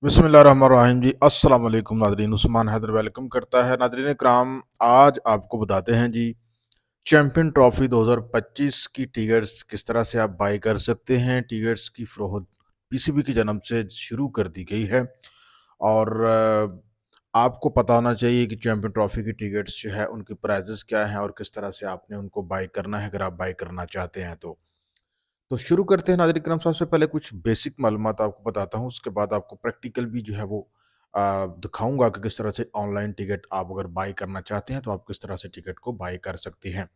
बिस्मिल्लाहिर्रहमानिर्रहीम जी। अस्सलाम वालेकुम नादरीन, उस्मान हैदर वेलकम करता है। नादरीन कराम, आज आपको बताते हैं जी चैंपियन ट्रॉफी 2025 की टिकट्स किस तरह से आप बाई कर सकते हैं। टिकट्स की फ़रोख्त पीसीबी की जानब से शुरू कर दी गई है और आपको पता होना चाहिए कि चैंपियन ट्रॉफी की टिकट्स जो है उनकी प्राइजेस क्या हैं और किस तरह से आपने उनको बाई करना है अगर आप बाई करना चाहते हैं तो शुरू करते हैं नाज़रीन करम। सबसे पहले कुछ बेसिक मालूमात आपको बताता हूँ, उसके बाद आपको प्रैक्टिकल भी जो है वो दिखाऊँगा कि किस तरह से ऑनलाइन टिकट आप अगर बाय करना चाहते हैं, तो आप किस तरह से टिकट को बाय कर सकते हैं।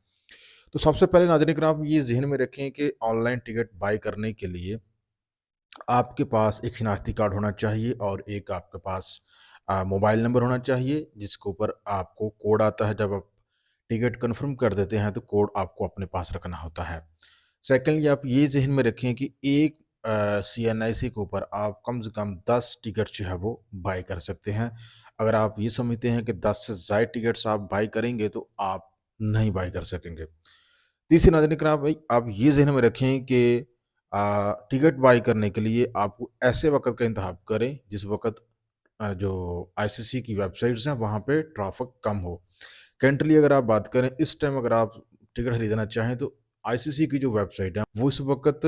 तो सबसे पहले नाज़रीन करम ये ज़हन में रखें कि ऑनलाइन टिकट बाय करने के लिए आपके पास एक शिनाख्ती कार्ड होना चाहिए और एक आपके पास मोबाइल नंबर होना चाहिए, जिसके ऊपर आपको कोड आता है। जब आप टिकट कन्फर्म कर देते हैं, तो कोड आपको अपने पास रखना होता है। सेकेंडली आप ये ज़हन में रखें कि एक सीएनआईसी के ऊपर आप कम से कम 10 टिकट जो है वो बाय कर सकते हैं। अगर आप ये समझते हैं कि 10 से ज़ायद टिकट्स आप बाय करेंगे, तो आप नहीं बाय कर सकेंगे। तीसरी नाज़रीन किराम भाई, आप ये ज़हन में रखें कि टिकट बाय करने के लिए आपको ऐसे वक़्त का इंतख़ाब करें जिस वक़्त जो आईसीसी की वेबसाइट्स हैं वहाँ पे ट्रैफ़िक कम हो। करंटली अगर आप बात करें, इस टाइम अगर आप टिकट खरीदना चाहें, तो आईसीसी की जो वेबसाइट है वो इस वक़्त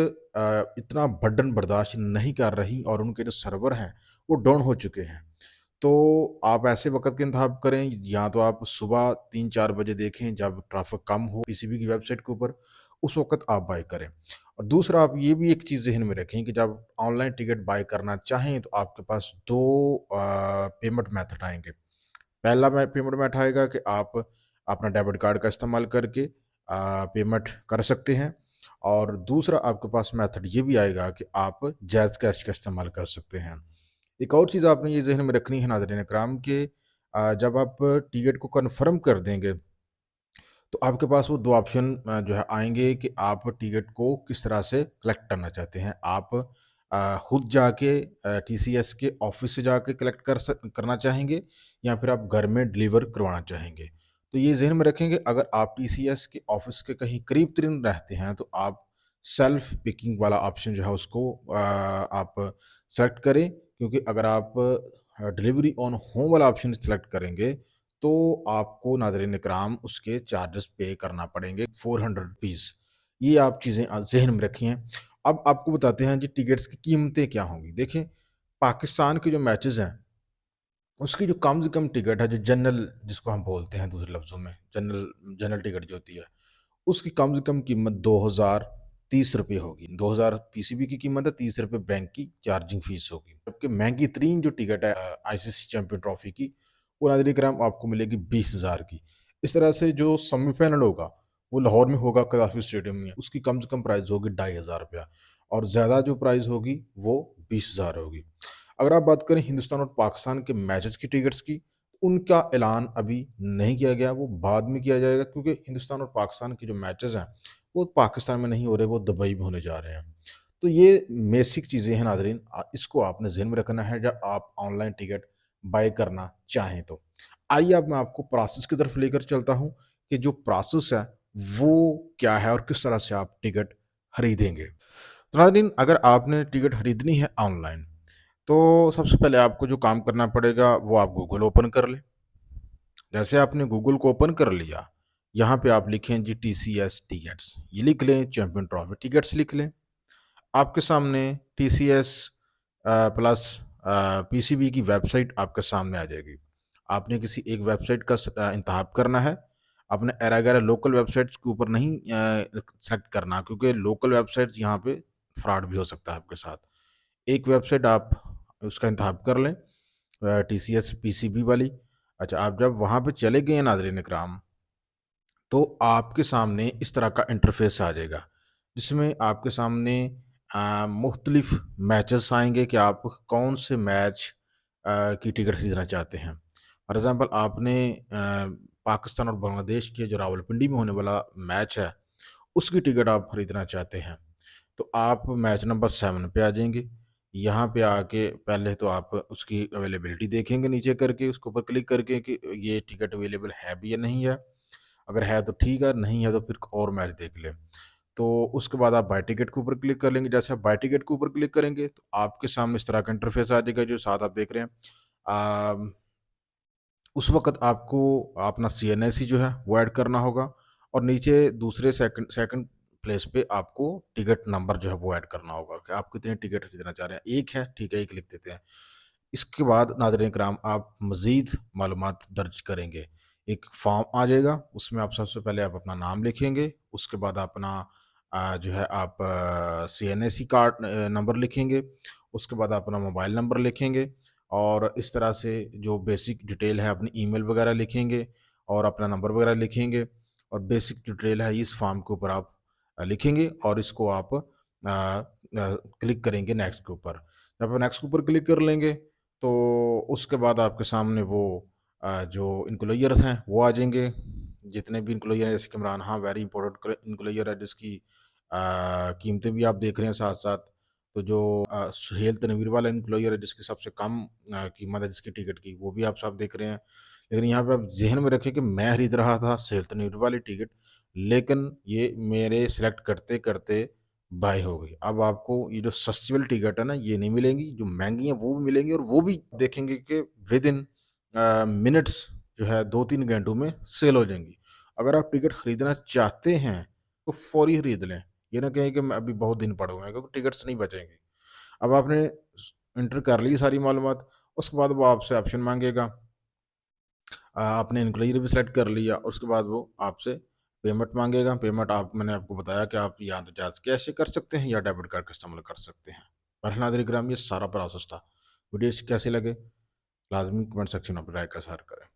इतना बर्डन बर्दाश्त नहीं कर रही और उनके जो सर्वर हैं वो डाउन हो चुके हैं। तो आप ऐसे वक़्त का इंतख़ाब करें, या तो आप सुबह 3-4 बजे देखें जब ट्रैफ़िक कम हो पीसीबी की वेबसाइट के ऊपर, उस वक़्त आप बाय करें। और दूसरा आप ये भी एक चीज़ ज़हन में रखें कि जब ऑनलाइन टिकट बाय करना चाहें, तो आपके पास 2 पेमेंट मेथड आएँगे। पहला पेमेंट मेथड आएगा कि आप अपना डेबिट कार्ड का इस्तेमाल करके पेमेंट कर सकते हैं, और दूसरा आपके पास मेथड ये भी आएगा कि आप जैज़ कैश का इस्तेमाल कर सकते हैं। एक और चीज़ आपने ये ज़हन में रखनी है नाज़रीन इकराम कि जब आप टिकट को कन्फर्म कर देंगे, तो आपके पास वो 2 ऑप्शन जो है आएँगे कि आप टिकट को किस तरह से कलेक्ट करना चाहते हैं। आप खुद जाके टीसीएस के ऑफ़िस से जाके कलेक्ट करना चाहेंगे, या फिर आप घर में डिलीवर करवाना चाहेंगे। तो ये ज़हन में रखें कि अगर आप टीसीएस के ऑफ़िस के कहीं करीब-तरीन रहते हैं, तो आप सेल्फ पिकिंग वाला ऑप्शन जो है उसको आप सेलेक्ट करें, क्योंकि अगर आप डिलीवरी ऑन होम वाला ऑप्शन सेलेक्ट करेंगे, तो आपको नाज़रीन इकराम उसके चार्जेस पे करना पड़ेंगे, 400 रुपीज़। ये आप चीज़ें ज़हन में रखिए। अब आपको बताते हैं जी टिकट्स की कीमतें क्या होंगी। देखें, पाकिस्तान के जो मैचेज़ हैं, उसकी जो कम से कम टिकट है, जो जनरल जिसको हम बोलते हैं दूसरे लफ्ज़ों में, जनरल जनरल टिकट जो होती है, उसकी कम से कम कीमत 2030 होगी। 2000 पीसीबी की कीमत है, 30 बैंक की चार्जिंग फ़ीस होगी। जबकि महँगी तरीन जो टिकट है आईसीसी चैंपियन ट्रॉफ़ी की, वो नाज़रीन कराम आपको मिलेगी 20,000 की। इस तरह से जो सेमीफ़ाइनल होगा, वो लाहौर में होगा कज़ाफ़ी स्टेडियम में, उसकी कम से कम प्राइस होगी ₹2500, और ज़्यादा जो प्राइस होगी वो 20,000 होगी। अगर आप बात करें हिंदुस्तान और पाकिस्तान के मैचेस की टिकट्स की, तो उनका ऐलान अभी नहीं किया गया, वो बाद में किया जाएगा, क्योंकि हिंदुस्तान और पाकिस्तान के जो मैचेस हैं, वो पाकिस्तान में नहीं हो रहे, वो दुबई में होने जा रहे हैं। तो ये बेसिक चीज़ें हैं नाज़रीन, इसको आपने ज़हन में रखना है जब आप ऑनलाइन टिकट बाय करना चाहें तो। आइए अब मैं आपको प्रोसेस की तरफ लेकर चलता हूँ कि जो प्रोसेस है, वो क्या है और किस तरह से आप टिकट खरीदेंगे। तो नाज़रीन, अगर आपने टिकट खरीदनी है ऑनलाइन, तो सबसे पहले आपको जो काम करना पड़ेगा वो आप गूगल ओपन कर लें। जैसे आपने गूगल को ओपन कर लिया, यहाँ पे आप लिखें जी टीसीएस टिकट्स, ये लिख लें, चैंपियन ट्रॉफी टिकट्स लिख लें। आपके सामने टीसीएस प्लस पीसीबी की वेबसाइट आपके सामने आ जाएगी। आपने किसी एक वेबसाइट का इंतखाब करना है। आपने एरा-गैरा लोकल वेबसाइट्स के ऊपर नहीं सेलेक्ट करना, क्योंकि लोकल वेबसाइट्स यहाँ पे फ्रॉड भी हो सकता है आपके साथ। एक वेबसाइट आप उसका इंतखाब कर लें, टीसीएस पीसीबी वाली। अच्छा, आप जब वहाँ पे चले गए नाज़रीन इकराम, तो आपके सामने इस तरह का इंटरफ़ेस आ जाएगा, जिसमें आपके सामने मुख्तलिफ़ मैचेस आएँगे कि आप कौन से मैच की टिकट खरीदना चाहते हैं। फॉर एग्ज़ाम्पल, आपने पाकिस्तान और बांग्लादेश के जो रावलपिंडी में होने वाला मैच है, उसकी टिकट आप खरीदना चाहते हैं। तो आप मैच नंबर 7 पे आ जाएँगे। यहाँ पे आके पहले तो आप उसकी अवेलेबिलिटी देखेंगे नीचे करके, उसके ऊपर क्लिक करके कि ये टिकट अवेलेबल है भी या नहीं है। अगर है तो ठीक है, नहीं है तो फिर और मैच देख लें। तो उसके बाद आप बाय टिकट के ऊपर क्लिक कर लेंगे। जैसे आप बाय टिकट के ऊपर क्लिक करेंगे तो आपके सामने इस तरह का इंटरफेस आ जाएगा जो साथ आप देख रहे हैं। अ, उस वक़्त आपको अपना सीएनएसी जो है वो ऐड करना होगा और नीचे दूसरे सेकंड सेकंड प्लेस पे आपको टिकट नंबर जो है वो ऐड करना होगा कि आप कितने टिकट खरीदना चाह रहे हैं। 1 है, ठीक है, 1 लिख देते हैं। इसके बाद नाज़रीन किराम आप मज़ीद मालूमात दर्ज करेंगे। एक फ़ॉर्म आ जाएगा, उसमें आप सबसे पहले आप अपना नाम लिखेंगे, उसके बाद अपना जो है आप सीएनएसी कार्ड नंबर लिखेंगे, उसके बाद अपना मोबाइल नंबर लिखेंगे और इस तरह से जो बेसिक डिटेल है अपनी ईमेल वगैरह लिखेंगे और अपना नंबर वगैरह लिखेंगे और बेसिक डिटेल है इस फॉर्म के ऊपर आप लिखेंगे और इसको आप क्लिक करेंगे नेक्स्ट के ऊपर। जब आप नेक्स्ट के ऊपर क्लिक कर लेंगे तो उसके बाद आपके सामने वो जो एम्प्लॉयर्स हैं वो आ जाएँगे। जितने भी एम्प्लॉयर हैं जैसे कि Imran Khan very important employer है जिसकी कीमतें भी आप देख रहे हैं साथ-साथ। तो जो सुहेल तनवीर वाला एम्प्लॉयर है जिसकी सबसे कम कीमत है जिसकी टिकट की, वो भी आप सब देख रहे हैं। लेकिन यहाँ पे आप ज़हन में रखें कि मैं खरीद रहा था सुहेल तनवीर वाली टिकट, लेकिन ये मेरे सेलेक्ट करते-करते बाय हो गई। अब आपको ये जो सस्ती वाली टिकट है ना, ये नहीं मिलेंगी, जो महँगी हैं वो भी मिलेंगी और वो भी देखेंगे कि विदिन मिनट्स जो है 2-3 घंटों में सेल हो जाएँगी। अगर आप टिकट खरीदना चाहते हैं, तो फ़ौरी खरीद लें। ये ना कहें कि मैं अभी बहुत दिन पड़े हुए हैं क्योंकि टिकट्स नहीं बचेंगे। अब आपने एंटर कर ली सारी मालूमात, उसके बाद वो आपसे ऑप्शन माँगेगा। आपने इंक्वायरी भी सेलेक्ट कर लिया, उसके बाद वो आपसे पेमेंट माँगेगा। पेमेंट आप मैंने आपको बताया कि आप या तो चार्ज कैश से कर सकते हैं या डेबिट कार्ड का इस्तेमाल कर सकते हैं। बहरहाल नाज़रीन किराम ये सारा प्रोसेस था। वीडियो कैसे लगे? लाज़मी कमेंट सेक्शन में अपनी राय का इज़हार करें।